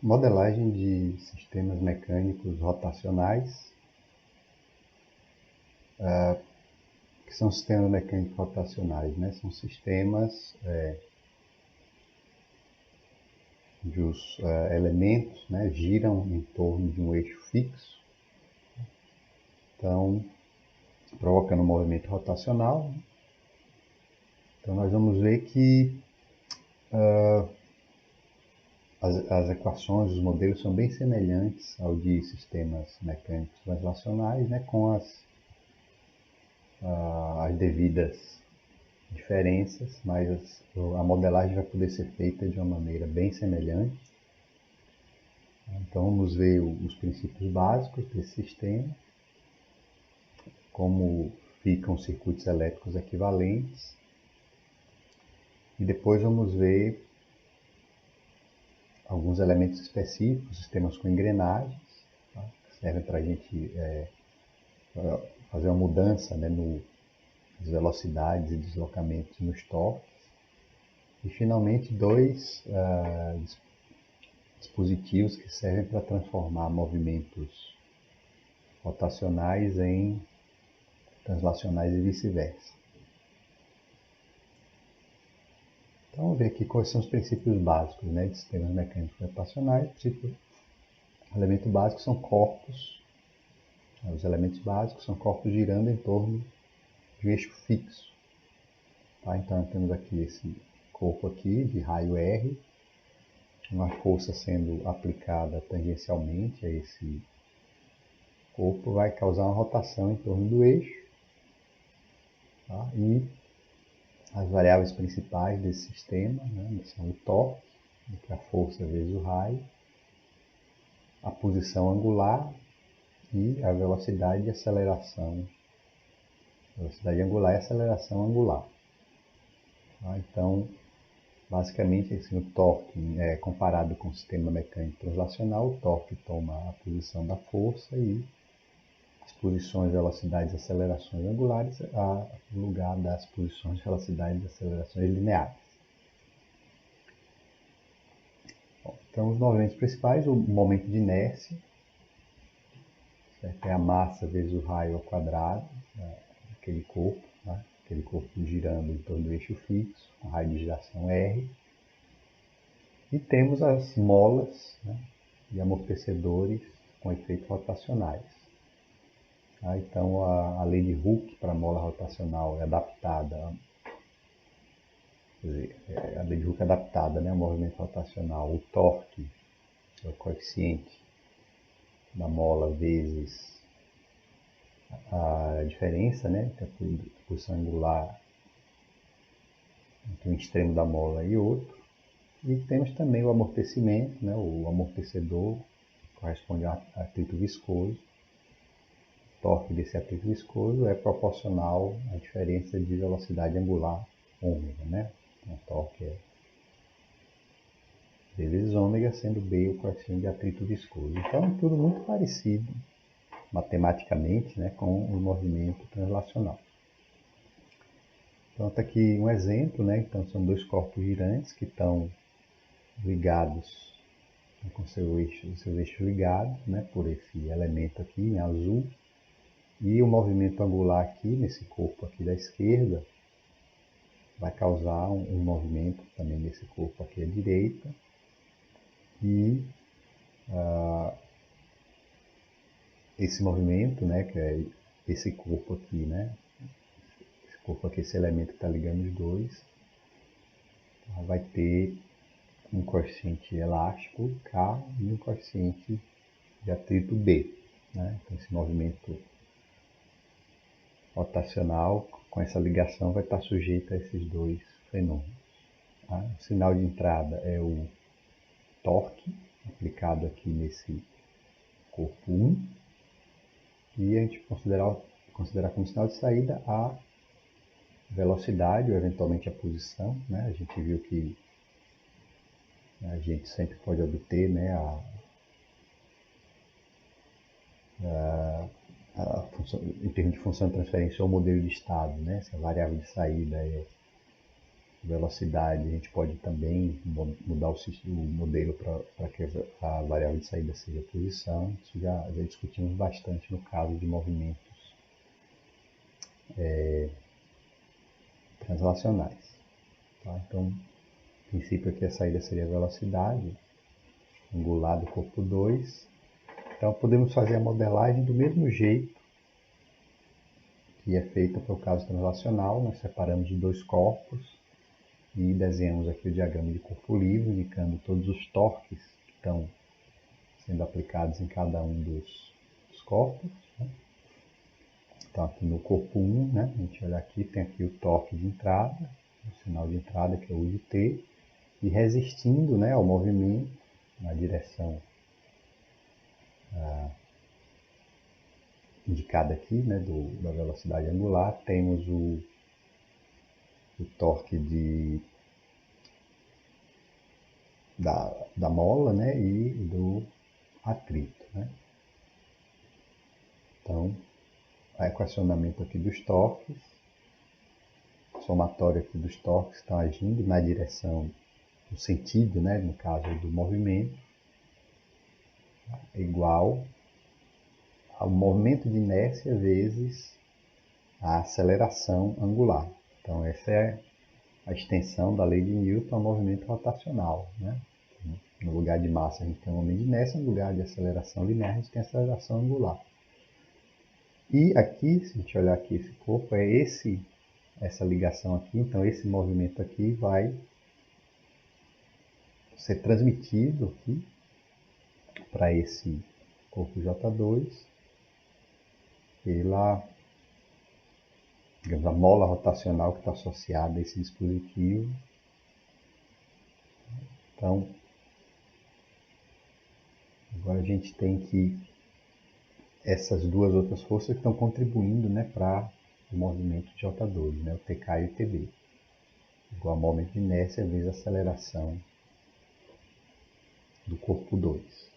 Modelagem de sistemas mecânicos rotacionais. O que são sistemas mecânicos rotacionais, né? São sistemas onde os elementos, né, giram em torno de um eixo fixo, então provocando um movimento rotacional. Então nós vamos ver que as equações, os modelos são bem semelhantes ao de sistemas mecânicos translacionais, né, com as devidas diferenças, mas a modelagem vai poder ser feita de uma maneira bem semelhante. Então vamos ver os princípios básicos desse sistema, como ficam os circuitos elétricos equivalentes, e depois vamos ver alguns elementos específicos, sistemas com engrenagens, tá, que servem para a gente fazer uma mudança, né, nas velocidades e deslocamentos nos torques. E finalmente dois dispositivos que servem para transformar movimentos rotacionais em translacionais e vice-versa. Então vamos ver aqui quais são os princípios básicos, né, de sistemas mecânicos rotacionais. O elemento básico são corpos. Os elementos básicos são corpos girando em torno de um eixo fixo. Tá? Então temos aqui esse corpo aqui de raio R, uma força sendo aplicada tangencialmente a esse corpo vai causar uma rotação em torno do eixo. Tá? E as variáveis principais desse sistema, né, são o torque, que é a força vezes o raio, a posição angular e a velocidade de aceleração. Velocidade angular e aceleração angular. Tá? Então, basicamente, assim, o torque comparado com o sistema mecânico translacional, o torque toma a posição da força e as posições, velocidades e acelerações angulares no lugar das posições, velocidades e acelerações lineares. Bom, então, os movimentos principais, o momento de inércia, certo? É a massa vezes o raio ao quadrado, aquele corpo, né? Aquele corpo girando em torno do eixo fixo, com raio de giração R. E temos as molas, né, e amortecedores com efeitos rotacionais. Tá? Então a lei de Hooke para a mola rotacional é adaptada, a lei de Hooke é adaptada, né, ao movimento rotacional. O torque é o coeficiente da mola vezes a diferença, né, entre a posição angular entre um extremo da mola e outro. E temos também o amortecimento, né, o amortecedor corresponde a atrito viscoso. O torque desse atrito viscoso é proporcional à diferença de velocidade angular ômega, né? Então, o torque é V vezes ômega, sendo B o coeficiente de atrito viscoso. Então, é tudo muito parecido matematicamente, né, com o movimento translacional. Então, está aqui um exemplo, né? Então, são dois corpos girantes que estão ligados, com seus eixos ligados, né, por esse elemento aqui em azul. E o movimento angular aqui, nesse corpo aqui da esquerda, vai causar um movimento também nesse corpo aqui à direita. E esse movimento, né, que é esse corpo aqui, né, esse corpo aqui, esse elemento que está ligando os dois, vai ter um coeficiente elástico K e um coeficiente de atrito B. Né? Então esse movimento rotacional com essa ligação vai estar sujeito a esses dois fenômenos. Tá? O sinal de entrada é o torque, aplicado aqui nesse corpo 1, e a gente considerar como sinal de saída a velocidade ou eventualmente a posição. Né? A gente viu que a gente sempre pode obter, né, em termos de função de transferência ou modelo de estado, né? Se a variável de saída é velocidade, a gente pode também mudar o modelo para que a variável de saída seja a posição. Isso já discutimos bastante no caso de movimentos translacionais. Tá? Então, o princípio aqui a saída seria a velocidade angular do corpo 2. Então, podemos fazer a modelagem do mesmo jeito que é feita para o caso translacional. Nós separamos os dois corpos e desenhamos aqui o diagrama de corpo livre, indicando todos os torques que estão sendo aplicados em cada um dos corpos. Né? Então, aqui no corpo 1, né, a gente olha aqui, tem aqui o torque de entrada, o sinal de entrada que é o de T, e resistindo, né, ao movimento na direção indicada aqui, né, da velocidade angular, temos o torque da mola, né, e do atrito. Né? Então, o equacionamento aqui dos torques, somatório aqui dos torques estão agindo na direção, no sentido, né, no caso do movimento, é igual ao movimento de inércia vezes a aceleração angular. Então, essa é a extensão da lei de Newton ao movimento rotacional. Né? No lugar de massa a gente tem o momento de inércia, no lugar de aceleração linear a gente tem a aceleração angular. E aqui, se a gente olhar aqui esse corpo, é essa ligação aqui, então esse movimento aqui vai ser transmitido aqui para esse corpo J2 pela, digamos, a mola rotacional que está associada a esse dispositivo. Então, agora a gente tem que essas duas outras forças que estão contribuindo, né, para o movimento de J2, né, o TK e o TB. Igual ao momento de inércia vezes a aceleração do corpo 2.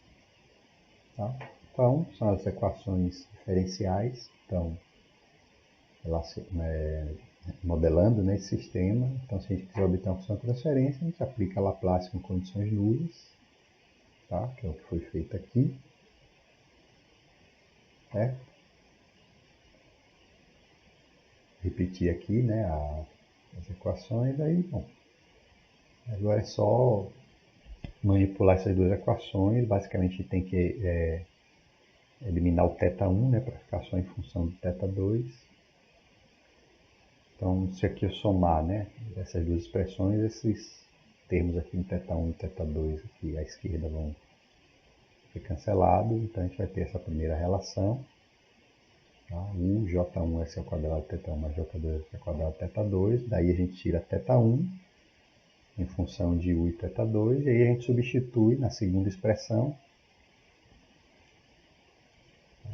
Tá? Então, são as equações diferenciais, então, modelando, né, esse sistema. Então, se a gente quiser obter uma função de transferência, a gente aplica a Laplace com condições nulas, tá? Que é o que foi feito aqui. Repetir aqui, né, as equações, aí, bom, agora é só manipular essas duas equações. Basicamente tem que eliminar o θ1, né, para ficar só em função do θ2. Então, se aqui eu somar, né, essas duas expressões, esses termos aqui no θ1 e θ2 aqui à esquerda vão ser cancelados. Então, a gente vai ter essa primeira relação. Tá? U J1S ao quadrado θ1 mais J2S ao quadrado θ2. Daí a gente tira θ1 em função de U e θ2. E aí a gente substitui na segunda expressão.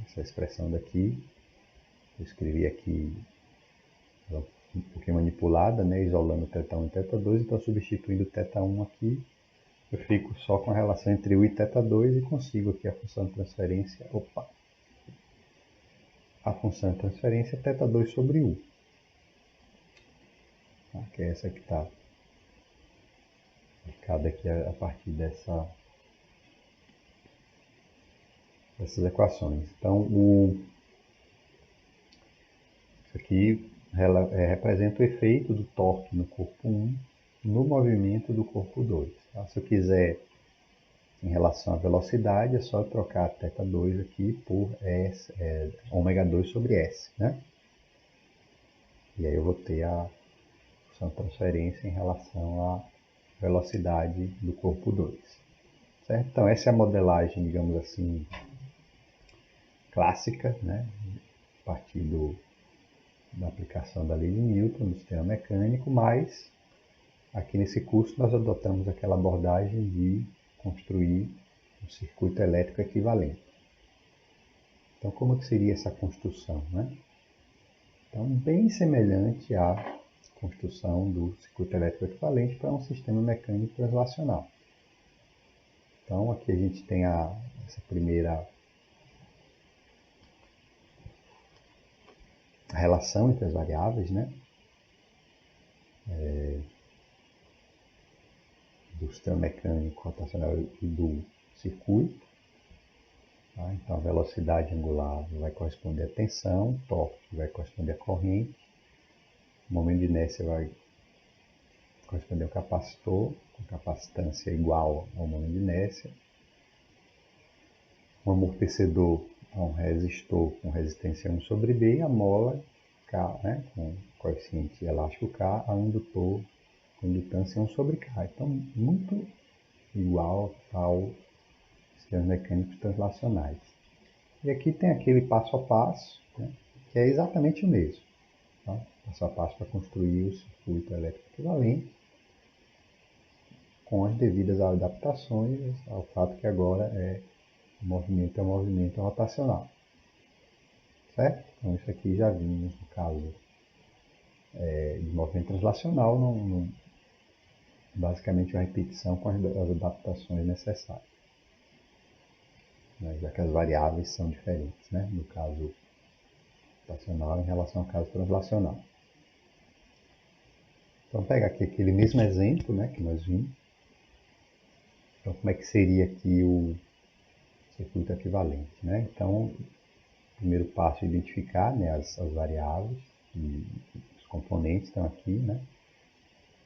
Essa expressão daqui, eu escrevi aqui um pouquinho manipulada, né, isolando θ1 e θ2. Então, substituindo θ1 aqui, eu fico só com a relação entre U e θ2 e consigo aqui a função de transferência. A função de transferência é θ2 sobre U. Tá? Que é essa que está aplicada aqui a partir dessas equações. Então, isso aqui representa o efeito do torque no corpo 1 no movimento do corpo 2. Tá? Se eu quiser, em relação à velocidade, é só eu trocar θ2 aqui por ômega 2 sobre S. Né? E aí eu vou ter a função de transferência em relação à velocidade do corpo 2. Certo? Então, essa é a modelagem, digamos assim, clássica, né? A partir da aplicação da lei de Newton no sistema mecânico, mas aqui nesse curso nós adotamos aquela abordagem de construir um circuito elétrico equivalente. Então, como que seria essa construção? Né? Então, bem semelhante à construção do circuito elétrico equivalente para um sistema mecânico translacional. Então, aqui a gente tem essa primeira relação entre as variáveis, né? do sistema mecânico rotacional e do circuito. Tá? Então, a velocidade angular vai corresponder à tensão, o torque vai corresponder à corrente, o momento de inércia vai corresponder ao capacitor, com capacitância igual ao momento de inércia, um amortecedor a um resistor com resistência 1 sobre B, e a mola K, né, com coeficiente elástico K, a um indutor com indutância 1 sobre K. Então, muito igual ao sistemas mecânicos translacionais. E aqui tem aquele passo a passo, né, que é exatamente o mesmo. Tá? Passo a passo para construir o circuito elétrico equivalente, com as devidas adaptações ao fato que agora o movimento é um movimento rotacional. Certo? Então isso aqui já vimos no caso de movimento translacional, basicamente uma repetição com as adaptações necessárias, né? Já que as variáveis são diferentes, né? No caso rotacional em relação ao caso translacional. Então pega aqui aquele mesmo exemplo, né, que nós vimos. Então como é que seria aqui o circuito equivalente, né? Então, o primeiro passo é identificar, né, as variáveis e os componentes estão aqui, né?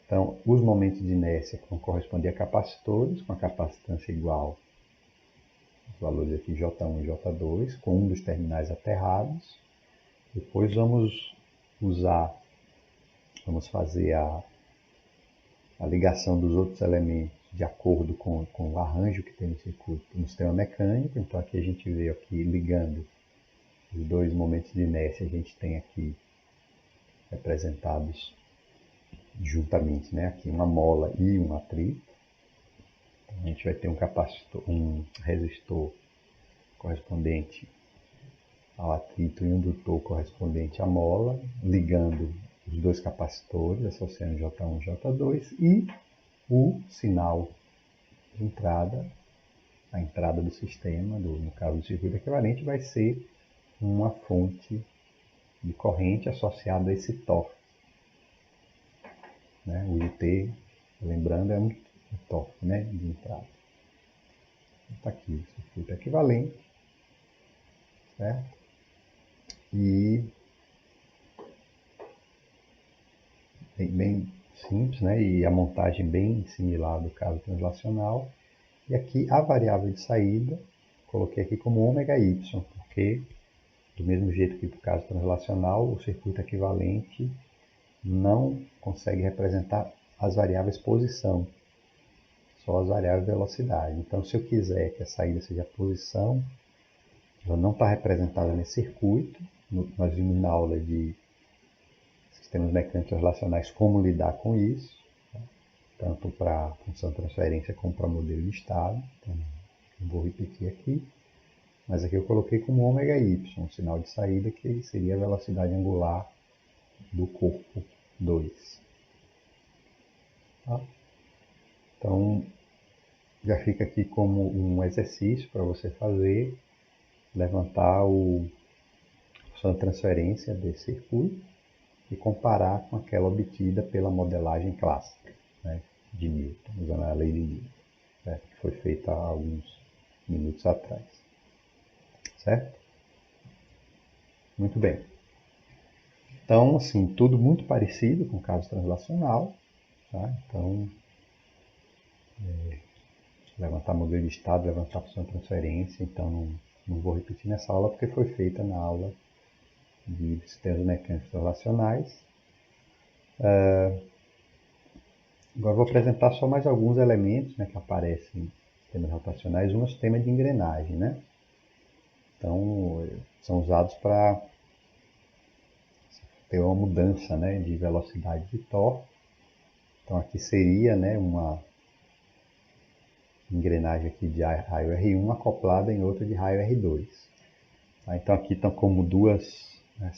Então, os momentos de inércia vão corresponder a capacitores com a capacitância igual aos valores aqui J1 e J2, com um dos terminais aterrados. Depois vamos fazer a ligação dos outros elementos de acordo com o arranjo que tem no circuito no sistema mecânico. Então aqui a gente vê aqui ligando os dois momentos de inércia, a gente tem aqui representados juntamente, né? Aqui uma mola e um atrito. Então, a gente vai ter um resistor correspondente ao atrito e um indutor correspondente à mola, ligando os dois capacitores, associando J1 e J2, e o sinal de entrada, a entrada do sistema, no caso do circuito equivalente, vai ser uma fonte de corrente associada a esse torque. Né? O IT, lembrando, é um torque, né, de entrada. Está aqui o circuito equivalente, certo? E bem simples, né? E a montagem bem similar do caso translacional. E aqui a variável de saída, coloquei aqui como ômega-y, porque do mesmo jeito que no caso translacional, o circuito equivalente não consegue representar as variáveis posição, só as variáveis velocidade. Então, se eu quiser que a saída seja a posição, ela não está representada nesse circuito. Nós vimos na aula de sistemas mecânicos relacionais como lidar com isso, tá? Tanto para função de transferência como para modelo de estado. Então, não vou repetir aqui, mas aqui eu coloquei como ômega-y, um sinal de saída que seria a velocidade angular do corpo 2. Tá? Então, já fica aqui como um exercício para você fazer, levantar a função de transferência desse circuito e comparar com aquela obtida pela modelagem clássica, né, de Newton, usando a lei de Newton, certo? Que foi feita há alguns minutos atrás. Certo? Muito bem. Então, assim, tudo muito parecido com o caso translacional. Tá? Então, levantar modelo de estado, levantar função de transferência. Então, não vou repetir nessa aula porque foi feita na aula de sistemas mecânicos translacionais. Agora vou apresentar só mais alguns elementos, né, que aparecem em sistemas rotacionais. Um é o sistema de engrenagem, né? Então, são usados para ter uma mudança, né, de velocidade de torque. Então, aqui seria, né, uma engrenagem aqui de raio R1 acoplada em outra de raio R2. Tá? Então, aqui estão como duas, né,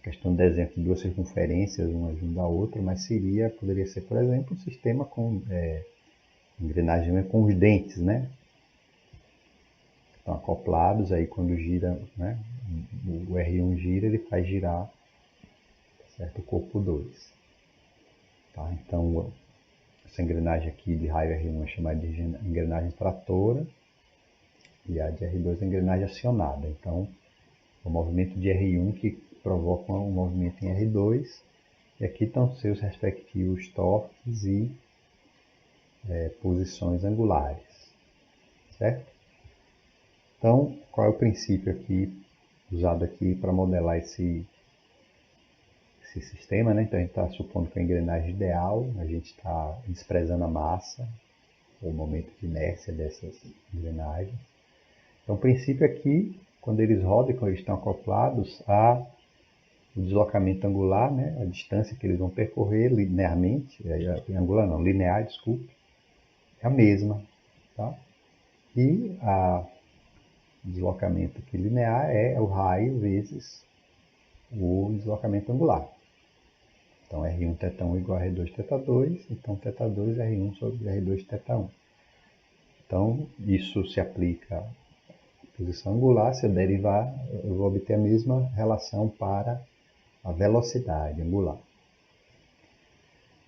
questão de desenho aqui, duas circunferências, uma junto à outra, mas poderia ser, por exemplo, um sistema com engrenagem com os dentes, né? Estão acoplados, aí quando gira, né, o R1 gira, ele faz girar, certo, o corpo 2. Tá? Então, Essa engrenagem aqui de raio R1 é chamada de engrenagem tratora e a de R2 é engrenagem acionada. Então, o movimento de R1 que provoca um movimento em R2 e aqui estão seus respectivos torques e posições angulares, certo? Então, qual é o princípio aqui usado aqui para modelar esse sistema, né? Então a gente está supondo que a engrenagem ideal, a gente está desprezando a massa, o momento de inércia dessas engrenagens. Então o princípio aqui, quando eles rodam, quando eles estão acoplados, o deslocamento angular, né? A distância que eles vão percorrer linearmente, angular não, linear, desculpe, é a mesma, tá? E o deslocamento aqui linear é o raio vezes o deslocamento angular. Então, R1 θ1 igual a R2 θ2, então θ2 é R1 sobre R2 θ1. Então, isso se aplica à posição angular, se eu derivar, eu vou obter a mesma relação para a velocidade angular.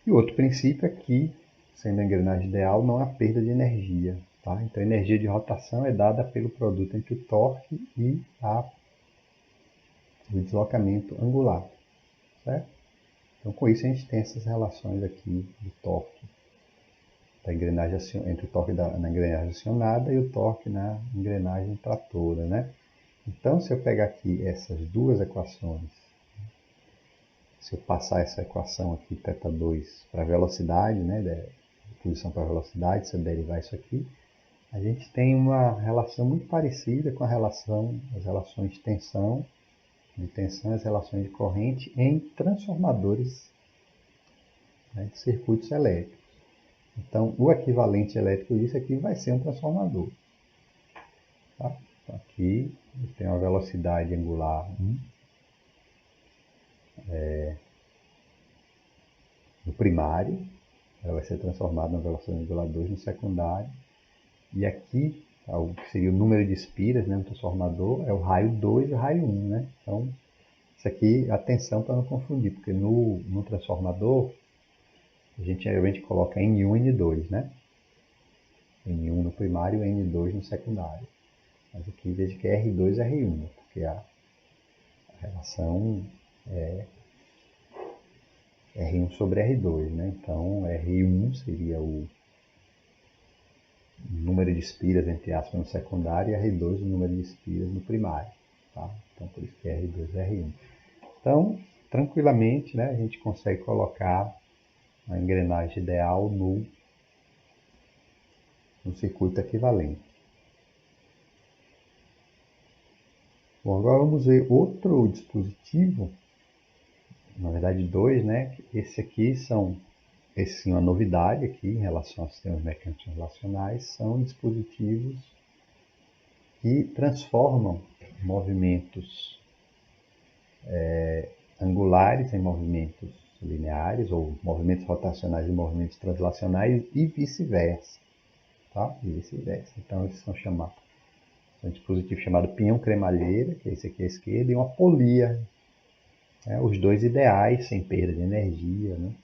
E o outro princípio é que, sendo a engrenagem ideal, não há perda de energia. Tá? Então, a energia de rotação é dada pelo produto entre o torque e o deslocamento angular. Certo? Então, com isso, a gente tem essas relações aqui do torque da engrenagem, entre o torque na engrenagem acionada e o torque na engrenagem tratora, né? Então, se eu pegar aqui essas duas equações, se eu passar essa equação aqui, θ2, para a velocidade, né, posição para a velocidade, se eu derivar isso aqui, a gente tem uma relação muito parecida com as relações de tensão e as relações de corrente em transformadores, né, de circuitos elétricos. Então, o equivalente elétrico disso aqui vai ser um transformador. Tá? Então, aqui eu tenho uma velocidade angular 1 no primário, ela vai ser transformada na velocidade angular 2 no secundário. E aqui, o que seria o número de espiras, né, no transformador, é o raio 2 e o raio 1. Né? Então, isso aqui, atenção para não confundir, porque no transformador, a gente geralmente coloca N1 e N2, né? N1 no primário e N2 no secundário. Mas aqui veja que é R2 e R1, porque a relação é R1 sobre R2, né? Então, R1 seria o número de espiras, entre aspas, no secundário, e R2 o número de espiras no primário. Tá? Então, por isso que é R2 e R1. Então, tranquilamente, né, a gente consegue colocar a engrenagem ideal no circuito equivalente. Bom, agora vamos ver outro dispositivo, na verdade dois, né? Esse aqui esse é uma novidade aqui em relação aos sistemas mecânicos relacionais, são dispositivos que transformam movimentos angulares em movimentos lineares, ou movimentos rotacionais em movimentos translacionais e vice-versa. Tá? E vice-versa. Então, eles são chamados, um dispositivo chamado pinhão cremalheira, que é esse aqui à esquerda, e uma polia. Né? Os dois ideais, sem perda de energia. Né?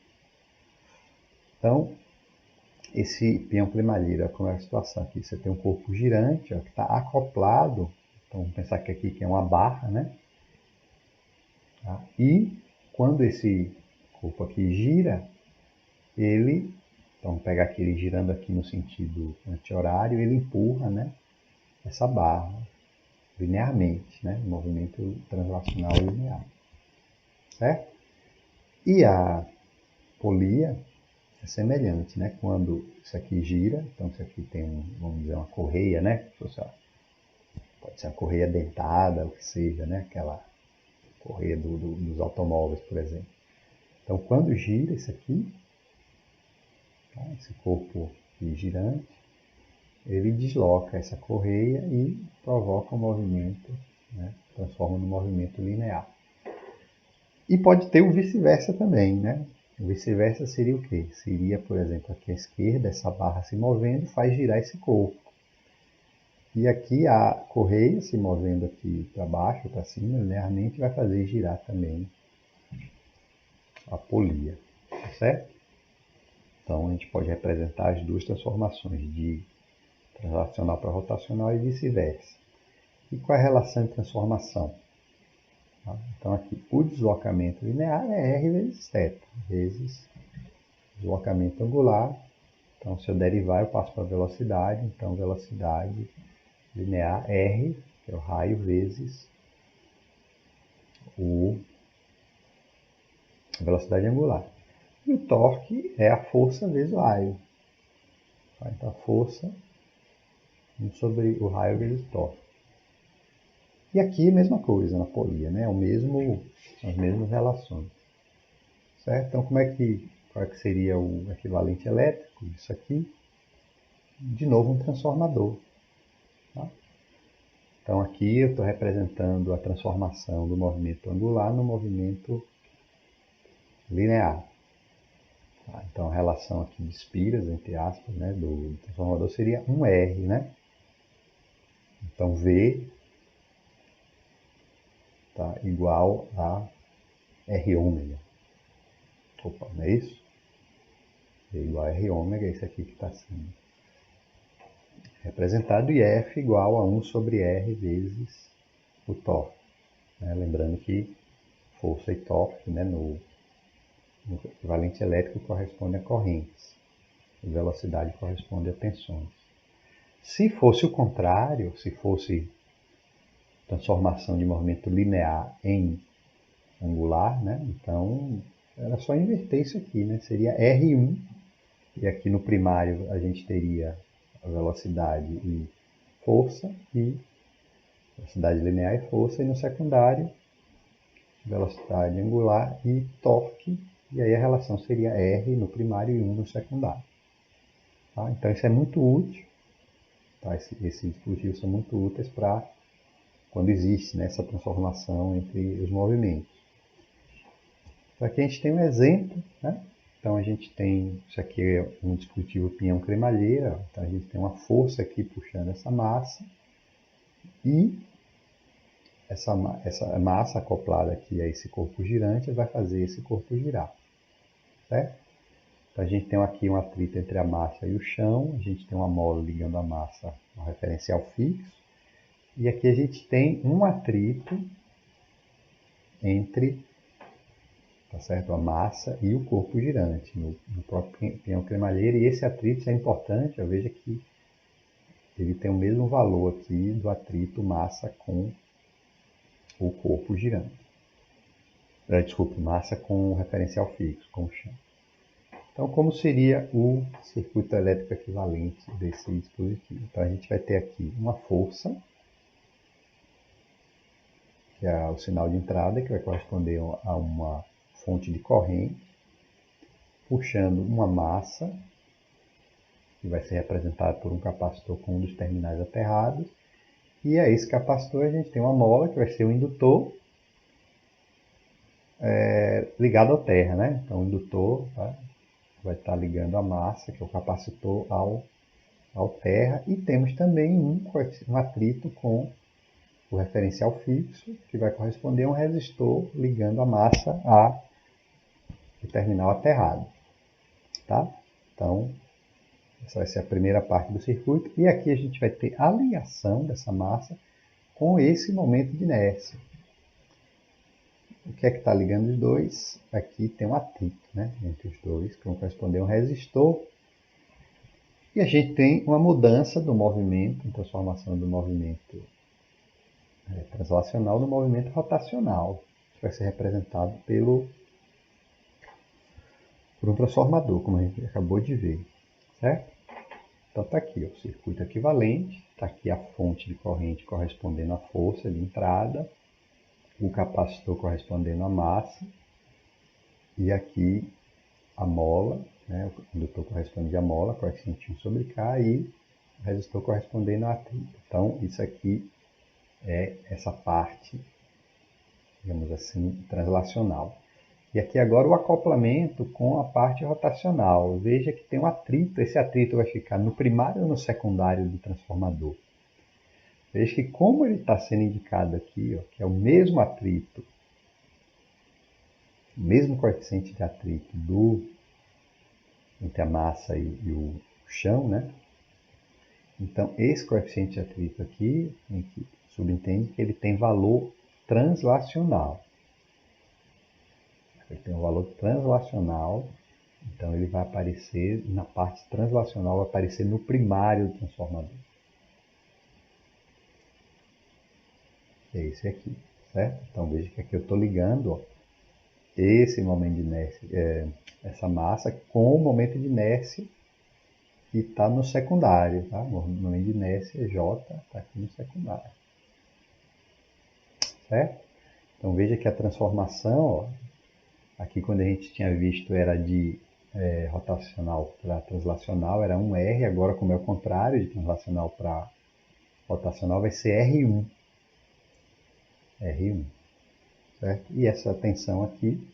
Então, esse pinhão cremalheira, como é a situação aqui? Você tem um corpo girante, ó, que está acoplado. Então, vamos pensar que aqui é uma barra, né? Tá? E quando esse corpo aqui gira, então vamos pegar aqui ele girando aqui no sentido anti-horário, ele empurra, né, essa barra linearmente, né, movimento translacional linear, certo? E a polia é semelhante, né, quando isso aqui gira, então isso aqui tem, vamos dizer, uma correia, né, pode ser uma correia dentada, o que seja, né, aquela correia dos automóveis, por exemplo. Então, quando gira isso aqui, tá, esse corpo girante, ele desloca essa correia e provoca um movimento, né, transforma no movimento linear. E pode ter o vice-versa também, né? O vice-versa seria o quê? Seria, por exemplo, aqui à esquerda, essa barra se movendo faz girar esse corpo. E aqui a correia se movendo aqui para baixo, para cima, linearmente, vai fazer girar também a polia, certo? Então a gente pode representar as duas transformações, de translacional para rotacional e vice-versa. E qual é a relação de transformação? Então aqui, o deslocamento linear é r vezes θ, vezes deslocamento angular. Então se eu derivar, eu passo para a velocidade. Então velocidade linear r, que é o raio, vezes a velocidade angular. E o torque é a força vezes o raio. Então a força sobre o raio vezes o torque. E aqui a mesma coisa na polia, né? São as mesmas relações. Certo? Então qual é que seria o equivalente elétrico disso aqui? De novo um transformador. Tá? Então aqui eu estou representando a transformação do movimento angular no movimento linear. Tá? Então a relação aqui de espiras, entre aspas, né, do transformador seria um R, né? Então V tá igual a R ômega. Opa, não é isso? V igual a R ômega, é isso aqui que está sendo representado, e F igual a 1 sobre R vezes o torque. Né? Lembrando que força e torque, né, no equivalente elétrico, corresponde a correntes, e velocidade corresponde a tensões. Se fosse o contrário, se fosse transformação de movimento linear em angular, né, então era só inverter isso aqui, né, seria R1, e aqui no primário a gente teria a velocidade e força, e velocidade linear e força, e no secundário, velocidade angular e torque, e aí a relação seria R no primário e 1 no secundário. Tá? Então isso é muito útil, tá? Esses dispositivos são muito úteis para quando existe, né, essa transformação entre os movimentos. Então aqui a gente tem um exemplo, né? Então a gente tem, isso aqui é um dispositivo pinhão-cremalheira, então a gente tem uma força aqui puxando essa massa, e essa massa acoplada aqui a esse corpo girante vai fazer esse corpo girar, certo? Então a gente tem aqui um atrito entre a massa e o chão, a gente tem uma mola ligando a massa ao referencial fixo, e aqui a gente tem um atrito entre, tá certo, a massa e o corpo girante, no próprio pinhão cremalheiro, e esse atrito é importante, veja que ele tem o mesmo valor aqui do atrito massa com o corpo girante. Desculpe, massa com o referencial fixo, com o chão. Então, como seria o circuito elétrico equivalente desse dispositivo? Então, a gente vai ter aqui uma força, que é o sinal de entrada, que vai corresponder a uma fonte de corrente, puxando uma massa, que vai ser representada por um capacitor com um dos terminais aterrados, e a esse capacitor a gente tem uma mola, que vai ser o indutor, ligado à terra, né? Então, o indutor vai estar ligando a massa, que é o capacitor, ao terra, e temos também um atrito com o referencial fixo, que vai corresponder a um resistor ligando a massa ao terminal aterrado. Tá? Então, essa vai ser a primeira parte do circuito, e aqui a gente vai ter a ligação dessa massa com esse momento de inércia. O que é que está ligando os dois? Aqui tem um atrito, né, entre os dois, que vão corresponder a um resistor. E a gente tem uma mudança do movimento, uma transformação do movimento translacional no movimento rotacional, que vai ser representado por um transformador, como a gente acabou de ver. Certo? Então está aqui o circuito equivalente, está aqui a fonte de corrente correspondendo à força de entrada, o capacitor correspondendo à massa, e aqui a mola, né, o indutor corresponde à mola, coeficiente 1 sobre K, e o resistor correspondendo ao atrito. Então, isso aqui é essa parte, digamos assim, translacional. E aqui agora o acoplamento com a parte rotacional. Veja que tem um atrito, esse atrito vai ficar no primário ou no secundário do transformador. Veja que como ele está sendo indicado aqui, ó, que é o mesmo atrito, o mesmo coeficiente de atrito entre a massa e o chão, né? Então, esse coeficiente de atrito aqui, a gente subentende que ele tem valor translacional. Ele tem um valor translacional, então ele vai aparecer, na parte translacional, vai aparecer no primário do transformador. É esse aqui, certo? Então veja que aqui eu estou ligando, ó, esse momento de inércia, essa massa com o momento de inércia que está no secundário, tá? O momento de inércia J está aqui no secundário, certo? Então veja que a transformação, ó, aqui quando a gente tinha visto era de rotacional para translacional, era 1R, agora como é o contrário, de translacional para rotacional vai ser R1. R1, certo? E essa tensão aqui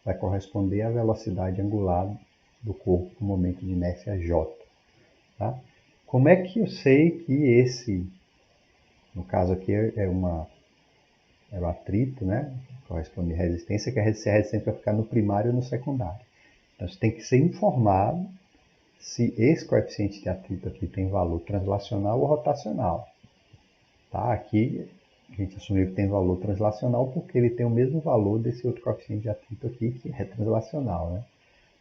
vai corresponder à velocidade angular do corpo no momento de inércia J. Tá? Como é que eu sei que esse, no caso aqui é o atrito, né? Corresponde à resistência, que a resistência vai ficar no primário ou no secundário. Então você tem que ser informado se esse coeficiente de atrito aqui tem valor translacional ou rotacional. Tá? Aqui a gente assumiu que tem valor translacional porque ele tem o mesmo valor desse outro coeficiente de atrito aqui, que é translacional, né?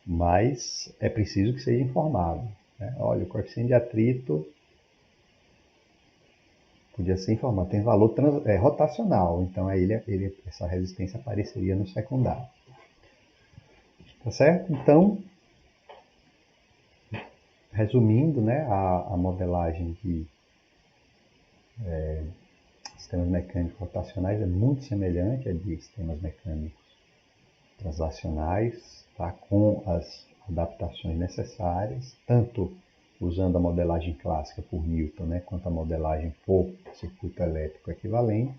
Mas é preciso que seja informado, né? Olha, o coeficiente de atrito podia ser informado, tem valor rotacional, então aí essa resistência apareceria no secundário. Tá certo? Então, resumindo, né, a modelagem de sistemas mecânicos rotacionais é muito semelhante à de sistemas mecânicos translacionais, tá? Com as adaptações necessárias, tanto usando a modelagem clássica por Newton, né, quanto a modelagem por circuito elétrico equivalente,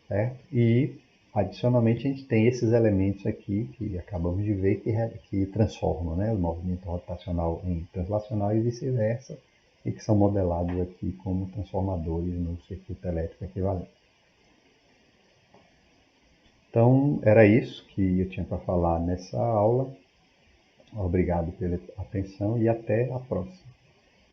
certo? E, adicionalmente, a gente tem esses elementos aqui que acabamos de ver que transformam, né, o movimento rotacional em translacional e vice-versa, e que são modelados aqui como transformadores no circuito elétrico equivalente. Então, era isso que eu tinha para falar nessa aula. Obrigado pela atenção e até a próxima.